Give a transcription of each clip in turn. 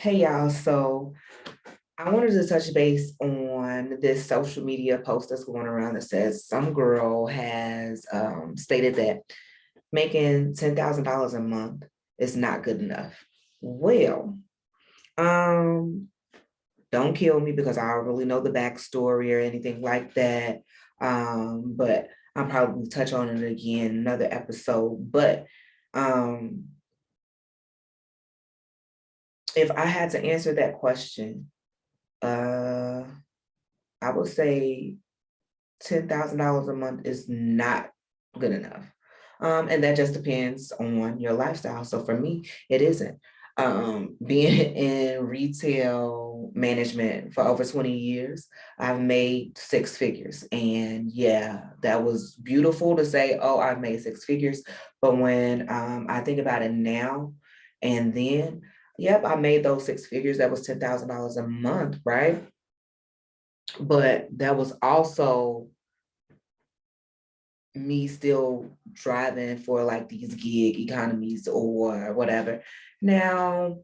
Hey y'all, so I wanted to touch base on this social media post that's going around that says some girl has stated that making $10,000 a month is not good enough. Well, um, don't kill me because I don't really know the backstory or anything like that. But I'll probably touch on it again in another episode. But um, if I had to answer that question, uh I would say $10,000 a month is not good enough. And that just depends on your lifestyle. So for me, it isn't. Being in retail management for over 20 years, I've made six figures. And yeah, that was beautiful to say, oh, I've made six figures. But when I think about it now and then, yep, I made those six figures. That was $10,000 a month, right? But that was also me still driving for like these gig economies or whatever. Now,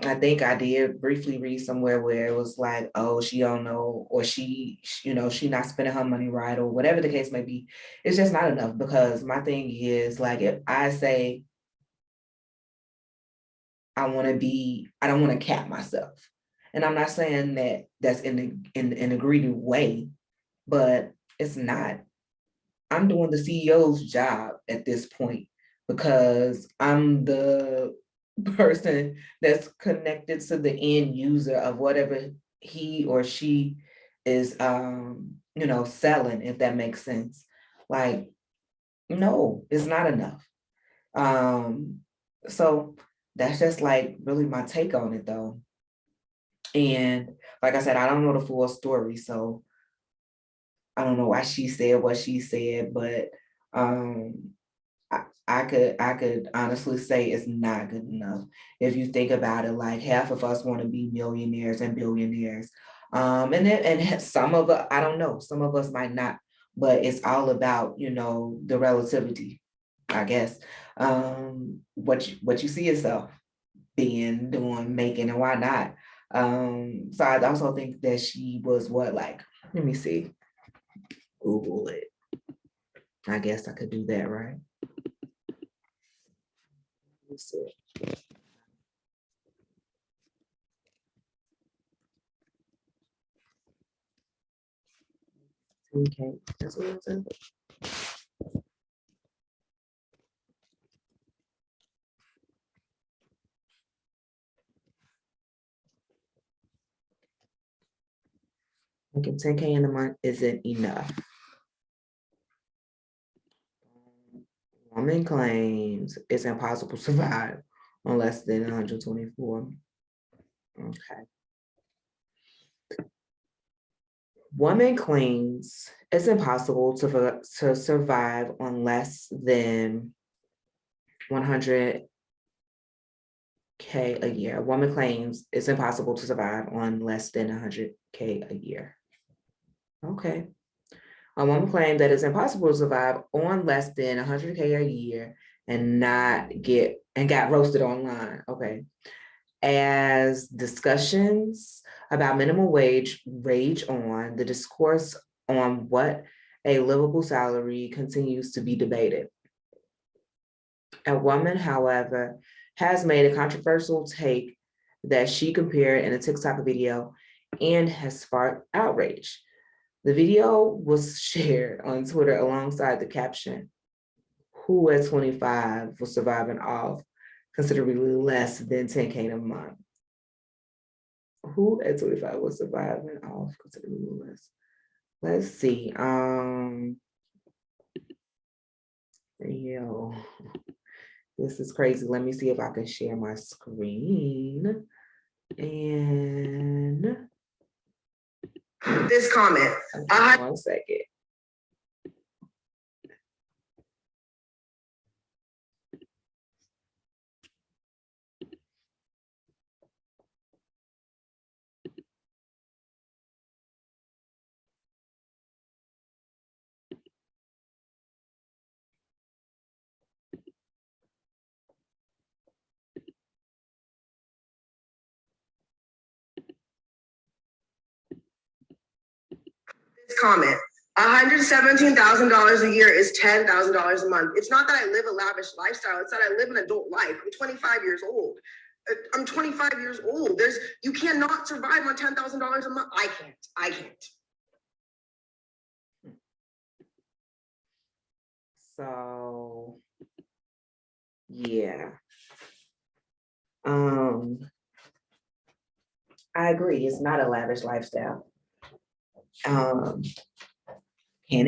I think I did briefly read somewhere where it was like, oh, she don't know, or she not spending her money right, or whatever the case may be. It's just not enough because my thing is like, if I say I don't want to cap myself. And I'm not saying that that's in a greedy way, but it's not. I'm doing the CEO's job at this point because I'm the person that's connected to the end user of whatever he or she is selling, if that makes sense. Like, no, it's not enough. Um, so that's just like really my take on it though. And like I said, I don't know the full story, so I don't know why she said what she said, but um I could honestly say it's not good enough. If you think about it, like half of us want to be millionaires and billionaires. And some of us, I don't know, some of us might not, but it's all about, the relativity, I guess. What you see yourself being, doing, making, and why not? So I also think that she was what, like, let me see, Google it. I guess I could do that, right? Let's see. Okay, that's what it says. Making 10K in a month isn't enough. Woman claims it's impossible to survive on less than 124. Okay. Woman claims it's impossible to survive on less than 100K a year. A woman claims it's impossible to survive on less than 100K a year. Okay. A woman claimed that it's impossible to survive on less than 100K a year and got roasted online. Okay. As discussions about minimum wage rage on, the discourse on what a livable salary continues to be debated. A woman, however, has made a controversial take that she compared in a TikTok video and has sparked outrage. The video was shared on Twitter alongside the caption, "Who at 25 was surviving off considerably less than 10K a month?" Who at 25 was surviving off considerably less? Let's see. Yo, this is crazy. Let me see if I can share my screen. And this comment. Okay, 1 second. comment. $117,000 a year is $10,000 a month. It's not that I live a lavish lifestyle. It's that I live an adult life. I'm 25 years old. I'm 25 years old. You cannot survive on $10,000 a month. I can't. So, yeah. I agree. It's not a lavish lifestyle. Can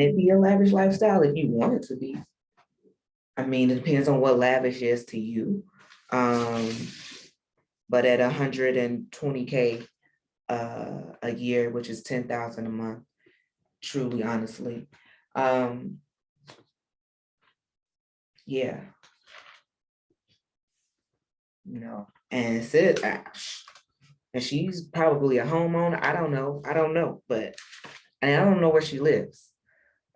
it be a lavish lifestyle if you want it to be? I mean, it depends on what lavish is to you. But at 120K a year, which is 10,000 a month, truly, honestly, yeah, you know, and Sid, and she's probably a homeowner. I don't know, but and I don't know where she lives.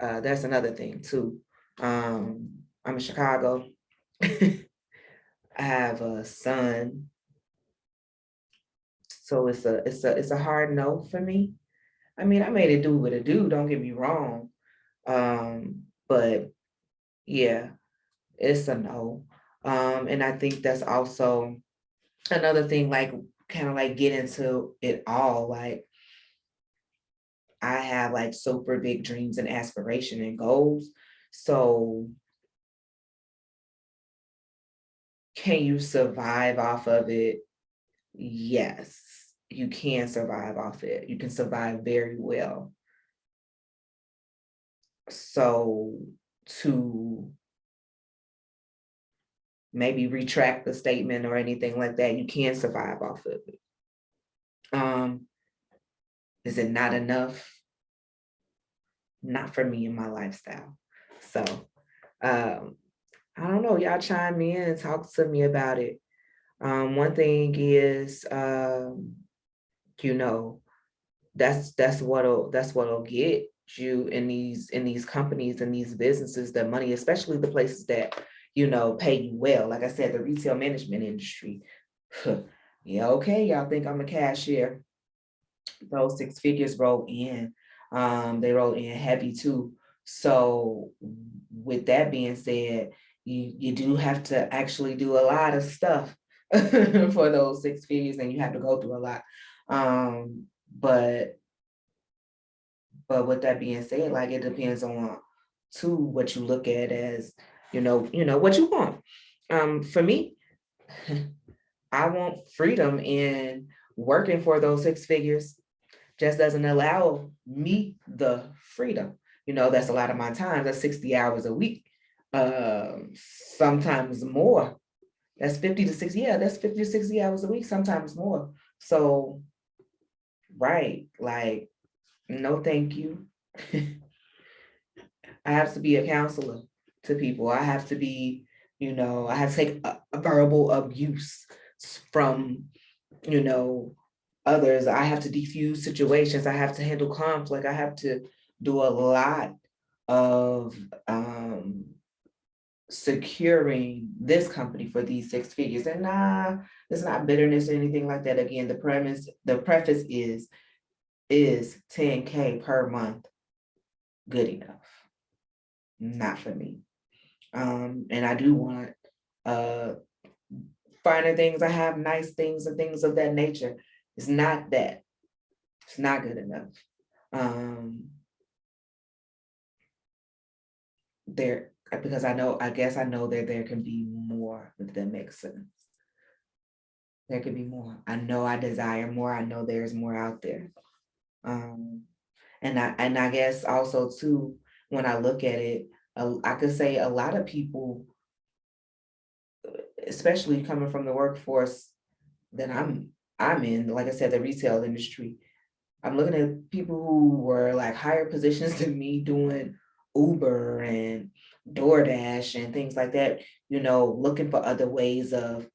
That's another thing too. I'm in Chicago. I have a son, so it's a hard no for me. I mean, I made it do what it do. Don't get me wrong, but yeah, it's a no. And I think that's also another thing, like kind of like get into it all. Like I have like super big dreams and aspiration and goals. So can you survive off of it? Yes, you can survive off it. You can survive very well. So to maybe retract the statement or anything like that, you can survive off of it. Is it not enough? Not for me and my lifestyle. So I don't know, y'all chime in and talk to me about it. One thing is, you know, that's what'll get you in these companies and these businesses the money, especially the places that, you know, pay you well. Like I said, the retail management industry. Yeah, okay, y'all think I'm a cashier. Those 6 figures roll in. They roll in heavy too. So with that being said, you do have to actually do a lot of stuff for those 6 figures, and you have to go through a lot. But with that being said, like it depends on too what you look at as, you know what you want. For me, I want freedom in working for those 6 figures just doesn't allow me the freedom. You know, that's a lot of my time. That's 60 hours a week. Sometimes more. That's 50 to 60. Yeah, that's 50 to 60 hours a week, sometimes more. So, right, like, no, thank you. I have to be a counselor to people. I have to be, I have to take a verbal abuse from, others. I have to defuse situations. I have to handle conflict. I have to do a lot of securing this company for these 6 figures. And it's not bitterness or anything like that. Again, the preface is 10K per month good enough? Not for me. And I do want finer things. I have nice things and things of that nature. It's not that. It's not good enough. Because I guess I know that there can be more, if that makes sense. There could be more. I know I desire more. I know there's more out there. And I guess also too, when I look at it, I could say a lot of people, especially coming from the workforce that I'm in, like I said, the retail industry, I'm looking at people who were like higher positions than me doing Uber and DoorDash and things like that, looking for other ways of,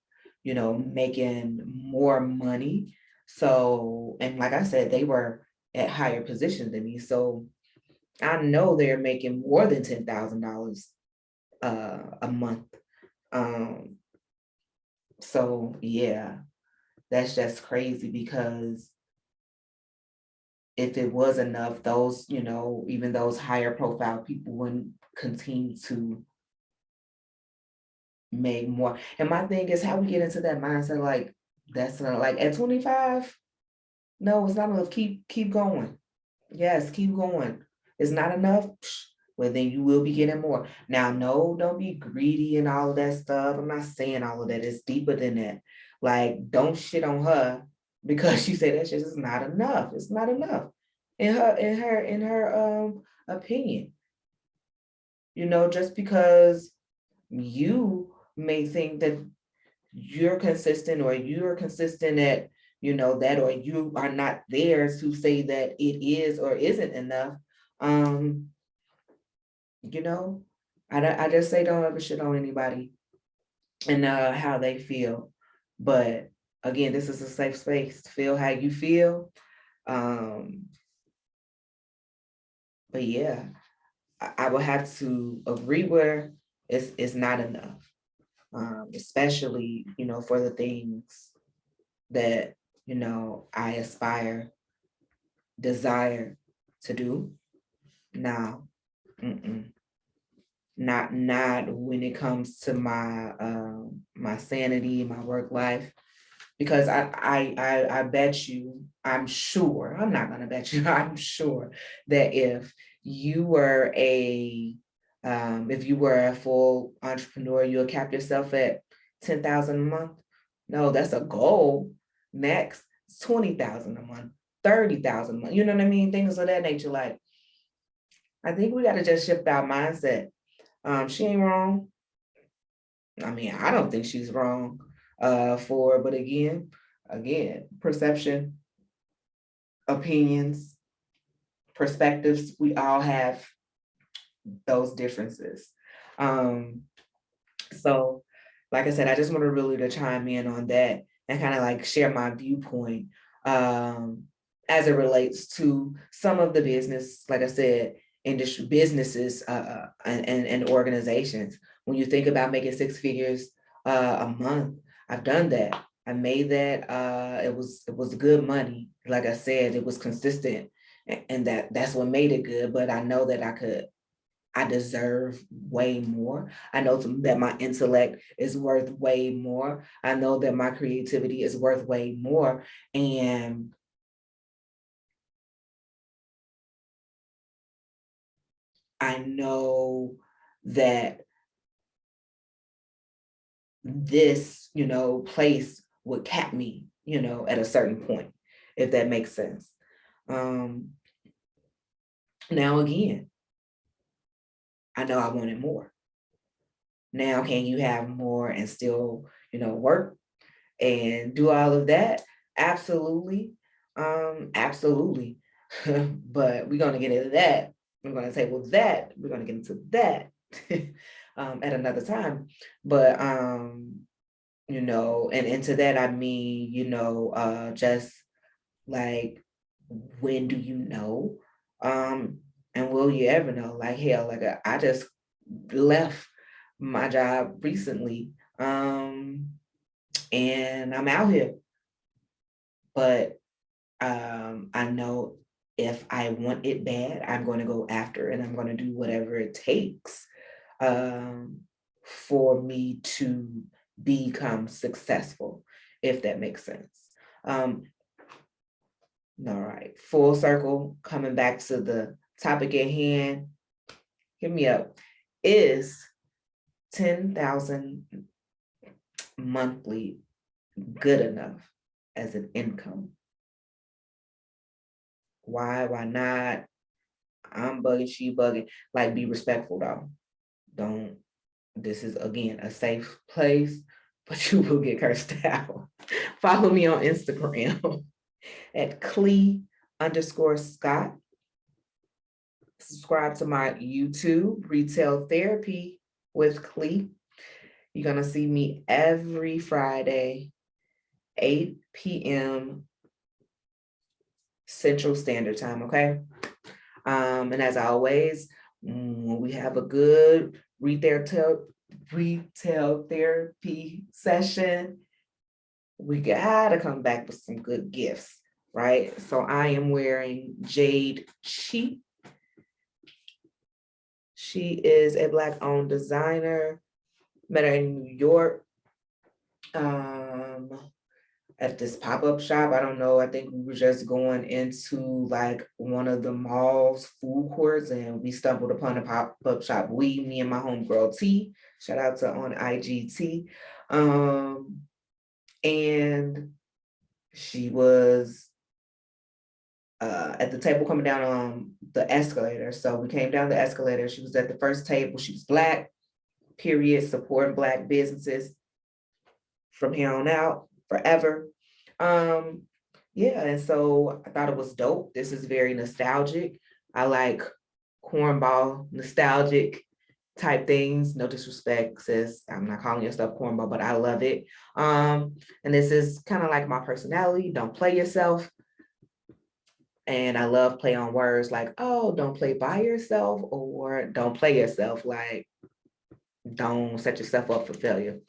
making more money. So, and like I said, they were at higher positions than me. So I know they're making more than $10,000 a month. So yeah, that's just crazy because if it was enough, those, you know, even those higher profile people wouldn't continue to make more. And my thing is how we get into that mindset, like, that's not like at 25, no, it's not enough. Keep going. Yes, keep going. It's not enough. Well, then you will be getting more. Now, no, don't be greedy and all of that stuff. I'm not saying all of that. It's deeper than that. Like, don't shit on her because she said that shit is not enough. It's not enough in her opinion. You know, just because you may think that you're consistent or you're consistent at, you know, that, or you are not there to say that it is or isn't enough. Um, you know, I just say don't ever shit on anybody and how they feel. But again, this is a safe space to feel how you feel. Um, but yeah, I will have to agree where it's not enough. Especially, you know, for the things that, you know, I desire to do now. Mm-mm. Not when it comes to my sanity, my work life, because I bet you, I'm sure, I'm not gonna bet you, I'm sure that if you were a full entrepreneur, you'll cap yourself at 10,000 a month. No, that's a goal. Next, 20,000 a month, 30,000 a month. You know what I mean? Things of that nature. Like, I think we got to just shift our mindset. She ain't wrong. I mean, I don't think she's wrong. But again, perception, opinions, perspectives. We all have those differences. Um, so, like I said, I just want to really to chime in on that and kind of like share my viewpoint as it relates to some of the business, like I said, industry businesses and organizations. When you think about making six figures a month, I've done that. I made that. It was good money. Like I said, it was consistent, and that's what made it good. But I know that I deserve way more. I know that my intellect is worth way more. I know that my creativity is worth way more. And I know that this, you know, place would cap me, you know, at a certain point, if that makes sense. Um, Now, again, I know I wanted more. Now, can you have more and still, you know, work and do all of that? Absolutely. Absolutely. But we're gonna get into that. We're gonna table that. We're gonna get into that at another time. But you know, and into that I mean, you know, just like, when do you know? And will you ever know? Like, hell, like I just left my job recently. And I'm out here. But I know if I want it bad, I'm going to go after it, and I'm going to do whatever it takes um, for me to become successful, if that makes sense. Um, all right, full circle, coming back to the topic at hand. Hit me up. Is 10,000 monthly good enough as an income? Why not? I'm bugging, she bugging. Like, be respectful though. Don't, this is again a safe place, but you will get cursed out. Follow me on Instagram at Clee_Scott. Subscribe to my YouTube, Retail Therapy with Clee. You're gonna see me every Friday, 8 p.m. Central Standard Time, okay? And as always, when we have a good retail therapy session, we gotta come back with some good gifts. right? So I am wearing Jade Chi. She is a Black-owned designer. Met her in New York at this pop-up shop. I don't know. I think we were just going into like one of the mall's food courts and we stumbled upon a pop-up shop. Me and my homegirl T. Shout out to on IGT. And she was at the table coming down on the escalator. So we came down the escalator. She was at the first table. She was Black, period, supporting Black businesses from here on out, forever. Yeah, and so I thought it was dope. This is very nostalgic. I like cornball, nostalgic type things. No disrespect, sis. I'm not calling your stuff cornball, but I love it. And this is kind of like my personality. Don't play yourself. And I love play on words like, oh, don't play by yourself, or don't play yourself, like don't set yourself up for failure.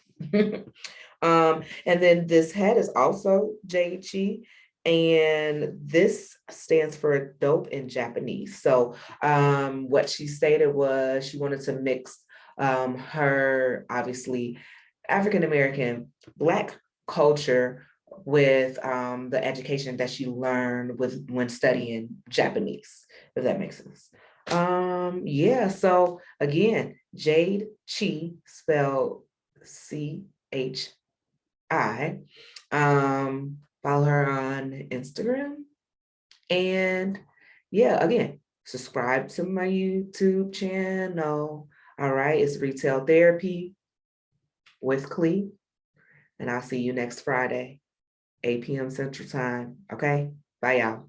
And then this hat is also Jaichi, and this stands for dope in Japanese. So what she stated was she wanted to mix her obviously African American Black culture with the education that she learned with when studying Japanese, if that makes sense. Yeah, so again, Jade Chi, spelled CHI. Follow her on Instagram. And yeah, again, subscribe to my YouTube channel. All right, it's Retail Therapy with Clee. And I'll see you next Friday, 8 p.m. Central Time. Okay, bye y'all.